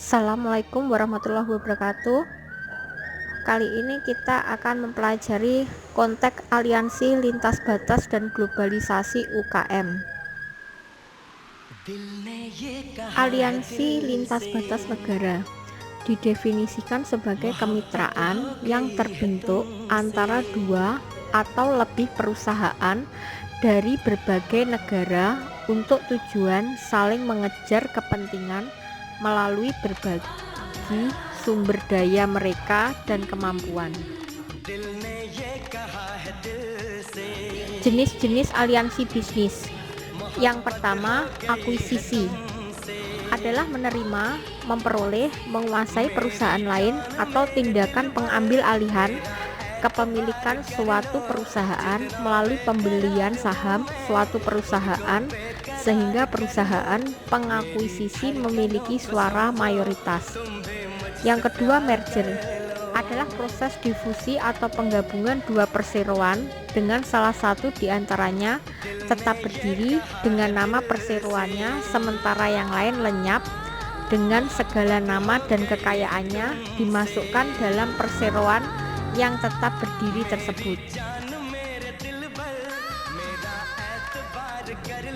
Assalamualaikum warahmatullahi wabarakatuh. Kali ini kita akan mempelajari konteks aliansi lintas batas dan globalisasi UKM. Aliansi lintas batas negara didefinisikan sebagai kemitraan yang terbentuk antara dua atau lebih perusahaan dari berbagai negara untuk tujuan saling mengejar kepentingan melalui berbagi sumber daya mereka dan kemampuan. Jenis-jenis aliansi bisnis. Yang pertama, akuisisi adalah menerima, memperoleh, menguasai perusahaan lain atau tindakan pengambil alihan kepemilikan suatu perusahaan melalui pembelian saham suatu perusahaan sehingga perusahaan pengakuisisi memiliki suara mayoritas. Yang kedua, merger adalah proses difusi atau penggabungan dua perseroan dengan salah satu diantaranya tetap berdiri dengan nama perseroannya sementara yang lain lenyap dengan segala nama dan kekayaannya dimasukkan dalam perseroan yang tetap berdiri tersebut.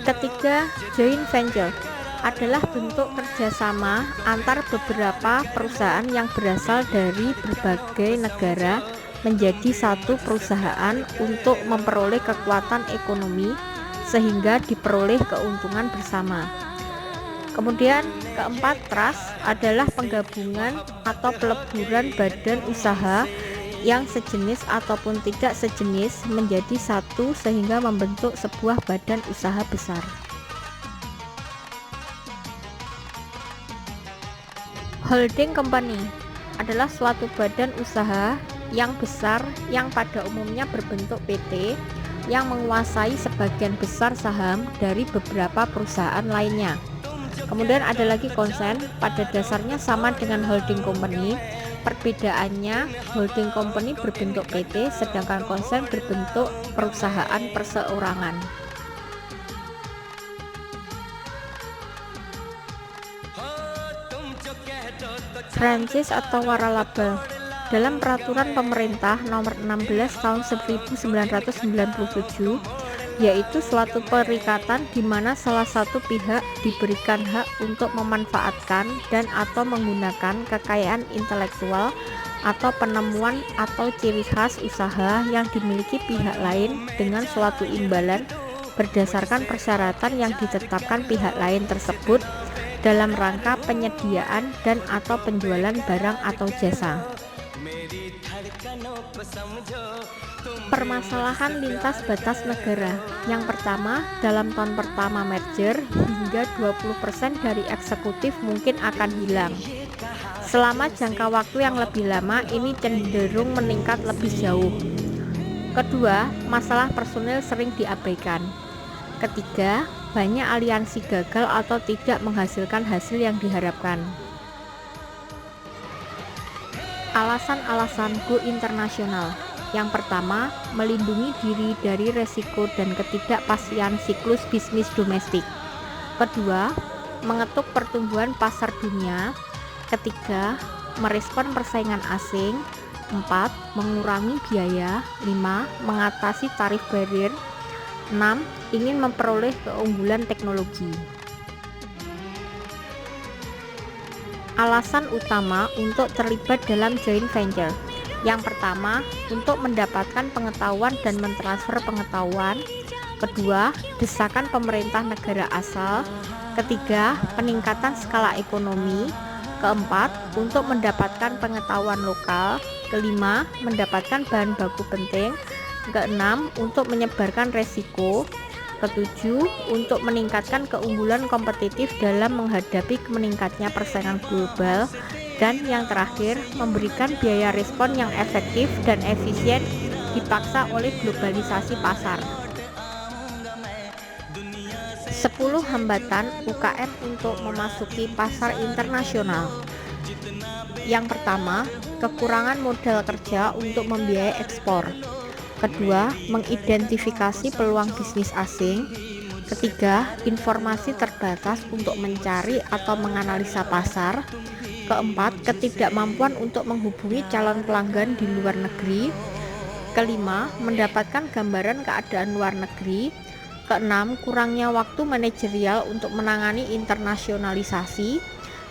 Ketiga, joint venture adalah bentuk kerjasama antar beberapa perusahaan yang berasal dari berbagai negara menjadi satu perusahaan untuk memperoleh kekuatan ekonomi sehingga diperoleh keuntungan bersama. Kemudian keempat, trust adalah penggabungan atau peleburan badan usaha yang sejenis ataupun tidak sejenis menjadi satu sehingga membentuk sebuah badan usaha besar. Holding company adalah suatu badan usaha yang besar yang pada umumnya berbentuk PT yang menguasai sebagian besar saham dari beberapa perusahaan lainnya. Kemudian ada lagi konsen, pada dasarnya sama dengan holding company. Perbedaannya, holding company berbentuk PT sedangkan konsen berbentuk perusahaan perseorangan. Franchise atau waralaba dalam peraturan pemerintah nomor 16 tahun 1997 yaitu suatu perikatan di mana salah satu pihak diberikan hak untuk memanfaatkan dan atau menggunakan kekayaan intelektual atau penemuan atau ciri khas usaha yang dimiliki pihak lain dengan suatu imbalan berdasarkan persyaratan yang ditetapkan pihak lain tersebut dalam rangka penyediaan dan atau penjualan barang atau jasa. Permasalahan lintas batas negara. Yang pertama, dalam tahun pertama merger hingga 20% dari eksekutif mungkin akan hilang. Selama jangka waktu yang lebih lama ini cenderung meningkat lebih jauh. Kedua, masalah personil sering diabaikan. Ketiga, banyak aliansi gagal atau tidak menghasilkan hasil yang diharapkan. Alasan-alasan go internasional. Yang pertama, melindungi diri dari resiko dan ketidakpastian siklus bisnis domestik. Kedua, mengetuk pertumbuhan pasar dunia. Ketiga, merespon persaingan asing. 4. Mengurangi biaya. 5. Mengatasi tarif barrier. 6. Ingin memperoleh keunggulan teknologi. Alasan utama untuk terlibat dalam joint venture. Yang pertama, untuk mendapatkan pengetahuan dan mentransfer pengetahuan. Kedua, desakan pemerintah negara asal. Ketiga, peningkatan skala ekonomi. Keempat, untuk mendapatkan pengetahuan lokal. Kelima, mendapatkan bahan baku penting. Keenam, untuk menyebarkan resiko. Ketujuh, untuk meningkatkan keunggulan kompetitif dalam menghadapi meningkatnya persaingan global. Dan yang terakhir, memberikan biaya respon yang efektif dan efisien dipaksa oleh globalisasi pasar. 10 hambatan UKM untuk memasuki pasar internasional. Yang pertama, kekurangan modal kerja untuk membiayai ekspor. Kedua, mengidentifikasi peluang bisnis asing. Ketiga, informasi terbatas untuk mencari atau menganalisa pasar. Keempat, ketidakmampuan untuk menghubungi calon pelanggan di luar negeri. Kelima, mendapatkan gambaran keadaan luar negeri. Keenam, kurangnya waktu manajerial untuk menangani internasionalisasi.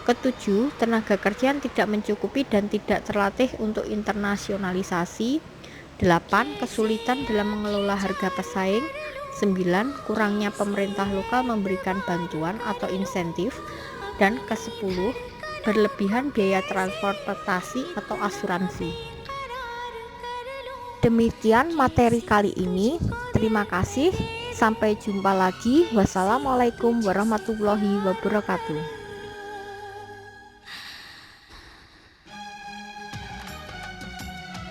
Ketujuh, tenaga kerja yang tidak mencukupi dan tidak terlatih untuk internasionalisasi. 8. Kesulitan dalam mengelola harga pesaing. 9. Kurangnya pemerintah lokal memberikan bantuan atau insentif. Dan ke-10, berlebihan biaya transportasi atau asuransi. Demikian materi kali ini. Terima kasih. Sampai jumpa lagi. Wassalamualaikum warahmatullahi wabarakatuh.